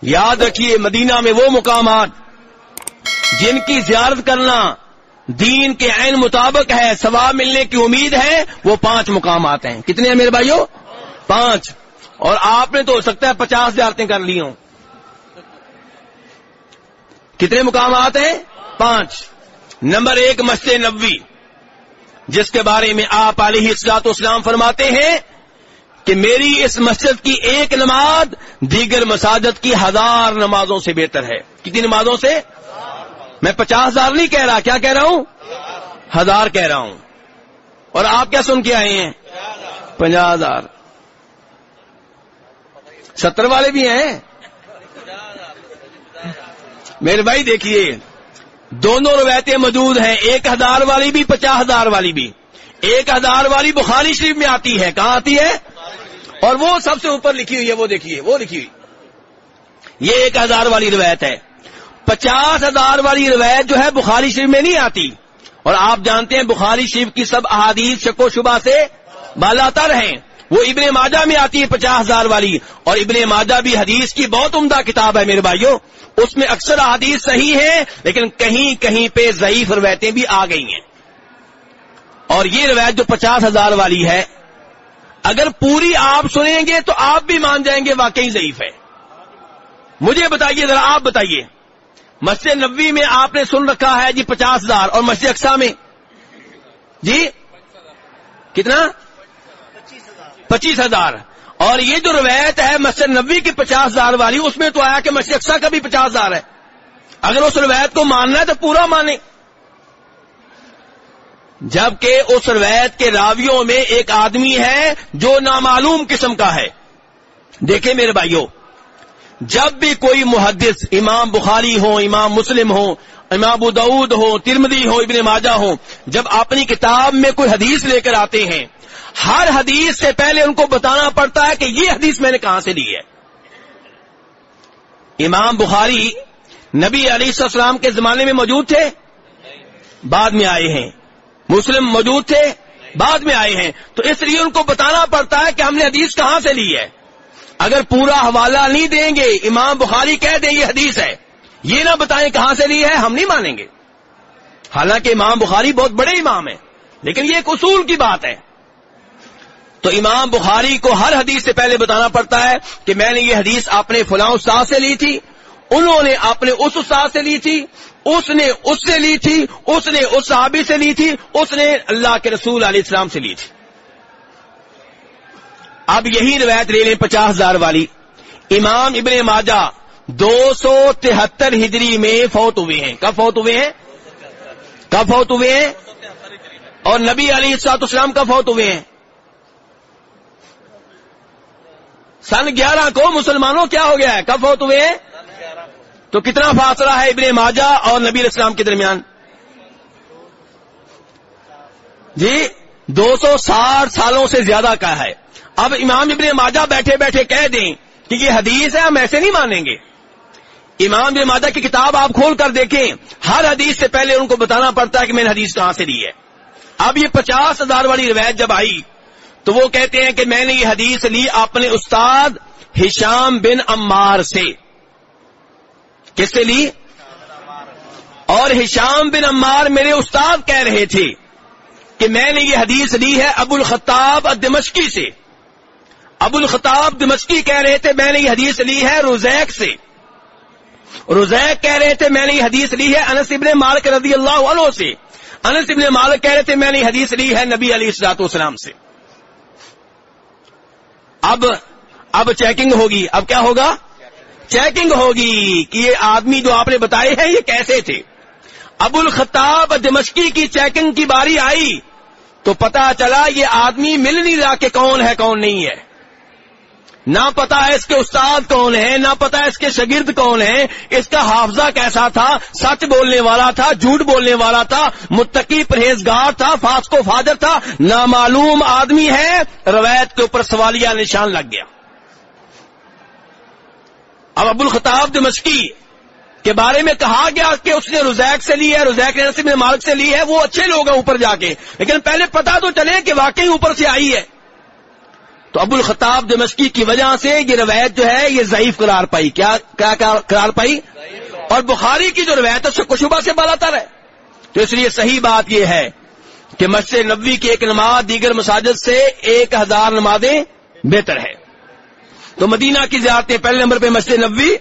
یاد رکھیے مدینہ میں وہ مقامات جن کی زیارت کرنا دین کے عین مطابق ہے، ثواب ملنے کی امید ہے، وہ 5 مقامات ہیں. کتنے ہیں میرے بھائیوں؟ 5. اور آپ نے تو ہو سکتا ہے 50 زیارتیں کر لی ہوں. کتنے مقامات ہیں؟ 5. نمبر 1 مسجد نبوی، جس کے بارے میں آپ علیہ الصلوۃ والسلام فرماتے ہیں کہ میری اس مسجد کی ایک نماز دیگر مساجد کی 1000 نمازوں سے بہتر ہے. کتنی نمازوں سے؟ میں 50,000 نہیں کہہ رہا، کیا کہہ رہا ہوں؟ 1000 کہہ رہا ہوں. اور آپ کیا سن کے آئے ہیں؟ 50,000. 70 والے بھی ہیں میرے بھائی. دیکھیے دونوں روایتیں موجود ہیں، 1000 والی بھی 50,000 والی بھی. 1000 والی بخاری شریف میں آتی ہے. کہاں آتی ہے؟ اور وہ سب سے اوپر لکھی ہوئی ہے، وہ دیکھیے وہ لکھی ہوئی. یہ 1000 والی روایت ہے. 50,000 والی روایت جو ہے بخاری شریف میں نہیں آتی. اور آپ جانتے ہیں بخاری شریف کی سب احادیث شک و شبہ سے بالاتر ہیں. وہ ابن ماجہ میں آتی ہے 50,000 والی. اور ابن ماجہ بھی حدیث کی بہت عمدہ کتاب ہے میرے بھائیوں. اس میں اکثر احادیث صحیح ہیں، لیکن کہیں کہیں پہ ضعیف روایتیں بھی آ گئی ہیں. اور یہ روایت جو 50,000 والی ہے، اگر پوری آپ سنیں گے تو آپ بھی مان جائیں گے واقعی ضعیف ہے. مجھے بتائیے ذرا، آپ بتائیے، مسجد نبوی میں آپ نے سن رکھا ہے جی 50,000، اور مسجد اقصی میں جی کتنا؟ 25,000. اور یہ جو روایت ہے مسجد نبوی کی 50,000 والی، اس میں تو آیا کہ مسجد اقصی کا بھی 50,000 ہے. اگر اس روایت کو ماننا ہے تو پورا مانیں. جبکہ اس روایت کے راویوں میں ایک آدمی ہے جو نامعلوم قسم کا ہے. دیکھیں میرے بھائیوں، جب بھی کوئی محدث، امام بخاری ہو، امام مسلم ہو، امام ابو داؤد ہو، ترمذی ہو، ابن ماجہ ہو، جب اپنی کتاب میں کوئی حدیث لے کر آتے ہیں، ہر حدیث سے پہلے ان کو بتانا پڑتا ہے کہ یہ حدیث میں نے کہاں سے لی ہے. امام بخاری نبی علیہ السلام کے زمانے میں موجود تھے؟ بعد میں آئے ہیں. مسلم موجود تھے؟ بعد میں آئے ہیں. تو اس لیے ان کو بتانا پڑتا ہے کہ ہم نے حدیث کہاں سے لی ہے. اگر پورا حوالہ نہیں دیں گے، امام بخاری کہہ دیں یہ حدیث ہے، یہ نہ بتائیں کہاں سے لی ہے، ہم نہیں مانیں گے. حالانکہ امام بخاری بہت بڑے امام ہیں، لیکن یہ ایک اصول کی بات ہے. تو امام بخاری کو ہر حدیث سے پہلے بتانا پڑتا ہے کہ میں نے یہ حدیث اپنے فلاں استاد سے لی تھی، انہوں نے اپنے اس استاد سے لی تھی، اس نے اس سے لی تھی، اس نے اس صحابی سے لی تھی، اس نے اللہ کے رسول علیہ السلام سے لی تھی. اب یہی روایت لے لیں 50,000 والی. امام ابن ماجہ 273 ہجری میں فوت ہوئے ہیں. کب فوت ہوئے ہیں؟ کب فوت ہوئے ہیں؟ اور نبی علیہ الصلوۃ والسلام کب فوت ہوئے ہیں؟ سن 11 کو. مسلمانوں کیا ہو گیا ہے؟ کب فوت ہوئے ہیں؟ تو کتنا فاصلہ ہے ابن ماجہ اور نبی علیہ السلام کے درمیان؟ جی 260 سالوں سے زیادہ کا ہے. اب امام ابن ماجہ بیٹھے بیٹھے کہہ دیں کہ یہ حدیث ہے، ہم ایسے نہیں مانیں گے. امام ابن ماجہ کی کتاب آپ کھول کر دیکھیں، ہر حدیث سے پہلے ان کو بتانا پڑتا ہے کہ میں نے حدیث کہاں سے لی ہے. اب یہ 50,000 والی روایت جب آئی تو وہ کہتے ہیں کہ میں نے یہ حدیث لی اپنے استاد ہشام بن عمار سے. کس سے لی؟ اور ہشام بن عمار میرے استاد کہہ رہے تھے کہ میں نے یہ حدیث لی ہے ابو الخطاب الدمشقی سے. ابو الخطاب دمشقی کہہ رہے تھے میں نے یہ حدیث لی ہے رزیق سے. رزیق کہہ رہے تھے میں نے یہ حدیث لی ہے انس ابن مالک رضی اللہ عنہ سے. انس ابن مالک کہہ رہے تھے میں نے یہ حدیث لی ہے نبی علیہ الصلوۃ والسلام سے. اب چیکنگ ہوگی. اب کیا ہوگا؟ چیکنگ ہوگی کہ یہ آدمی جو آپ نے بتائے ہیں یہ کیسے تھے. ابو الخطاب دمشقی کی چیکنگ کی باری آئی تو پتا چلا یہ آدمی مل نہیں رہا کہ کون ہے کون نہیں ہے. نہ پتا ہے اس کے استاد کون ہے، نہ پتا ہے اس کے شاگرد کون ہے، اس کا حافظہ کیسا تھا، سچ بولنے والا تھا، جھوٹ بولنے والا تھا، متقی پرہیزگار تھا، فاسق و فاجر تھا، نامعلوم آدمی ہے. روایت کے اوپر سوالیہ نشان لگ گیا. اب ابو الخطاب دمشقی کے بارے میں کہا گیا کہ اس نے رزیق سے لی ہے، رزیق نے انس بن مالک سے لی ہے. وہ اچھے لوگ ہیں اوپر جا کے، لیکن پہلے پتا تو چلے کہ واقعی اوپر سے آئی ہے. تو ابو الخطاب دمشقی کی وجہ سے یہ روایت جو ہے یہ ضعیف قرار پائی. کیا قرار پائی؟ اور بخاری کی جو روایت ہے اس سے شبہ سے بالاتر ہے. تو اس لیے صحیح بات یہ ہے کہ مسجد نبوی کی ایک نماز دیگر مساجد سے 1000 نمازیں بہتر ہے. تو مدینہ کی زیارتیں پہلے نمبر پہ مسجد نبوی،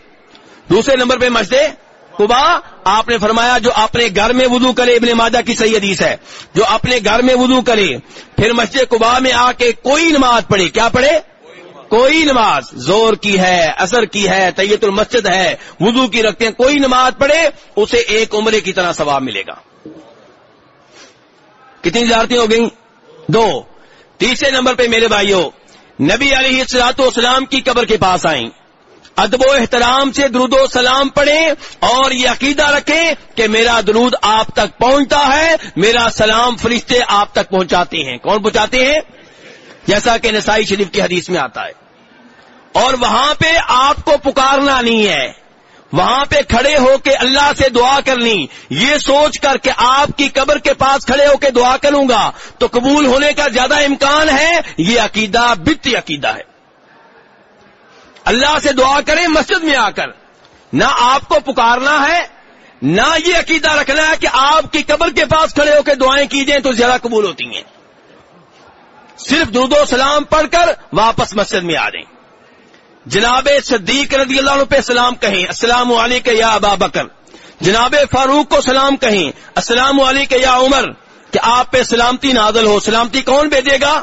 دوسرے نمبر پہ مسجد قباء. آپ نے فرمایا جو اپنے گھر میں وضو کرے، ابن ماجہ کی صحیح حدیث ہے، جو اپنے گھر میں وضو کرے پھر مسجد قباء میں آ کے کوئی نماز پڑھے. کیا پڑھے؟ کوئی نماز، زور کی ہے، عصر کی ہے، تحیۃ المسجد ہے، وضو کی رکھتے ہیں، کوئی نماز پڑھے اسے ایک عمرے کی طرح ثواب ملے گا. کتنی زیارتیں ہو گئیں؟ 2. تیسرے نمبر پہ میرے بھائیوں، نبی علیہ الصلوۃ والسلام کی قبر کے پاس آئیں، ادب و احترام سے درود و سلام پڑھیں اور یہ عقیدہ رکھیں کہ میرا درود آپ تک پہنچتا ہے، میرا سلام فرشتے آپ تک پہنچاتے ہیں. کون پہنچاتے ہیں؟ جیسا کہ نسائی شریف کی حدیث میں آتا ہے. اور وہاں پہ آپ کو پکارنا نہیں ہے، وہاں پہ کھڑے ہو کے اللہ سے دعا کرنی، یہ سوچ کر کہ آپ کی قبر کے پاس کھڑے ہو کے دعا کروں گا تو قبول ہونے کا زیادہ امکان ہے. یہ عقیدہ بدعتی عقیدہ ہے. اللہ سے دعا کریں مسجد میں آ کر، نہ آپ کو پکارنا ہے نہ یہ عقیدہ رکھنا ہے کہ آپ کی قبر کے پاس کھڑے ہو کے دعائیں کی جائیں تو زیادہ قبول ہوتی ہیں. صرف درود و سلام پڑھ کر واپس مسجد میں آ جائیں. جناب صدیق رضی اللہ عنہ پہ سلام کہیں، السلام علیکم یا ابا بکر. جناب فاروق کو سلام کہیں، السلام علیکم یا عمر، کہ آپ پہ سلامتی نازل ہو. سلامتی کون بھیجے گا؟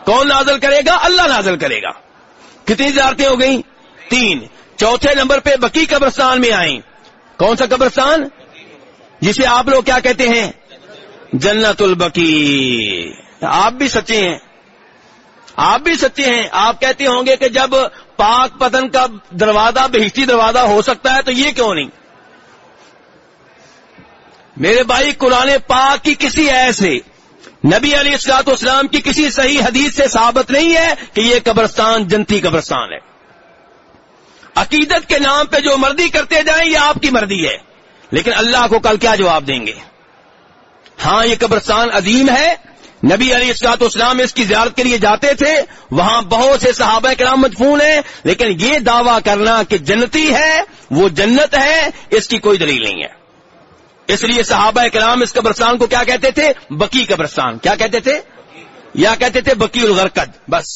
کون نازل کرے گا؟ اللہ نازل کرے گا. کتنی زیارتیں ہو گئیں؟ 3. چوتھے نمبر پہ بقی قبرستان میں آئیں. کون سا قبرستان؟ جسے آپ لوگ کیا کہتے ہیں؟ جنت البقی. آپ بھی سچے ہیں، آپ بھی سچے ہیں. آپ کہتے ہوں گے کہ جب پاک پتن کا دروازہ بہشتی دروازہ ہو سکتا ہے تو یہ کیوں نہیں؟ میرے بھائی، قرآن پاک کی کسی ایسے نبی علیہ الصلوۃ والسلام کی کسی صحیح حدیث سے ثابت نہیں ہے کہ یہ قبرستان جنتی قبرستان ہے. عقیدت کے نام پہ جو مرضی کرتے جائیں یہ آپ کی مرضی ہے، لیکن اللہ کو کل کیا جواب دیں گے؟ ہاں یہ قبرستان عظیم ہے، نبی علیہ الصلوۃ والسلام اس کی زیارت کے لیے جاتے تھے، وہاں بہت سے صحابہ کرام مدفون ہیں، لیکن یہ دعویٰ کرنا کہ جنتی ہے وہ جنت ہے اس کی کوئی دلیل نہیں ہے. اس لیے صحابہ کرام اس قبرستان کو کیا کہتے تھے؟ بقی قبرستان. کیا کہتے تھے؟ یا کہتے تھے بقی الغرقد. بس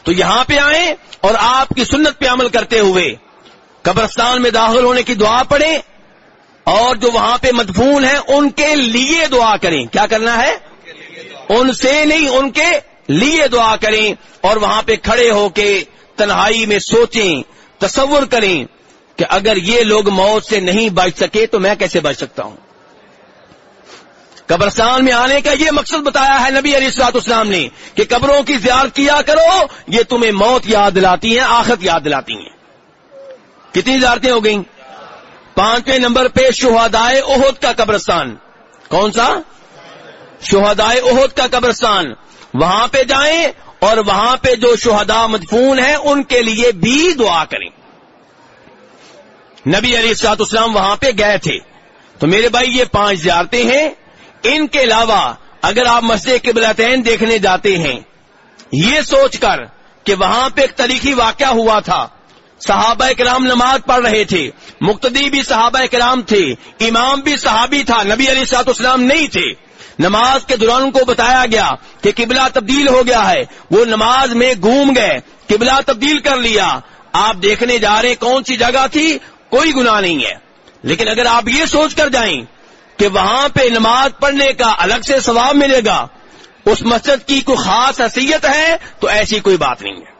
تو یہاں پہ آئیں اور آپ کی سنت پہ عمل کرتے ہوئے قبرستان میں داخل ہونے کی دعا پڑھیں اور جو وہاں پہ مدفون ہیں ان کے لیے دعا کریں. کیا کرنا ہے؟ ان سے نہیں، ان کے لیے دعا کریں اور وہاں پہ کھڑے ہو کے تنہائی میں سوچیں، تصور کریں کہ اگر یہ لوگ موت سے نہیں بچ سکے تو میں کیسے بچ سکتا ہوں. قبرستان میں آنے کا یہ مقصد بتایا ہے نبی علیہ الصلوۃ والسلام نے کہ قبروں کی زیارت کیا کرو، یہ تمہیں موت یاد دلاتی ہیں، آخرت یاد دلاتی ہیں. کتنی زیارتیں ہو گئیں؟ 5ویں نمبر پہ شہدائے احد کا قبرستان. کون سا؟ شہدائے احد کا قبرستان. وہاں پہ جائیں اور وہاں پہ جو شہداء مدفون ہیں ان کے لیے بھی دعا کریں. نبی علیہ الصلوۃ والسلام وہاں پہ گئے تھے. تو میرے بھائی یہ 5 زیارتیں ہیں. ان کے علاوہ اگر آپ مسجد قبلتین دیکھنے جاتے ہیں یہ سوچ کر کہ وہاں پہ ایک تاریخی واقعہ ہوا تھا، صحابہ کرام نماز پڑھ رہے تھے، مقتدی بھی صحابہ کرام تھے، امام بھی صحابی تھا، نبی علیہ الصلوۃ والسلام نہیں تھے. نماز کے دوران ان کو بتایا گیا کہ قبلہ تبدیل ہو گیا ہے، وہ نماز میں گھوم گئے، قبلہ تبدیل کر لیا. آپ دیکھنے جا رہے کون سی جگہ تھی؟ کوئی گناہ نہیں ہے. لیکن اگر آپ یہ سوچ کر جائیں کہ وہاں پہ نماز پڑھنے کا الگ سے ثواب ملے گا، اس مسجد کی کوئی خاص حیثیت ہے، تو ایسی کوئی بات نہیں ہے.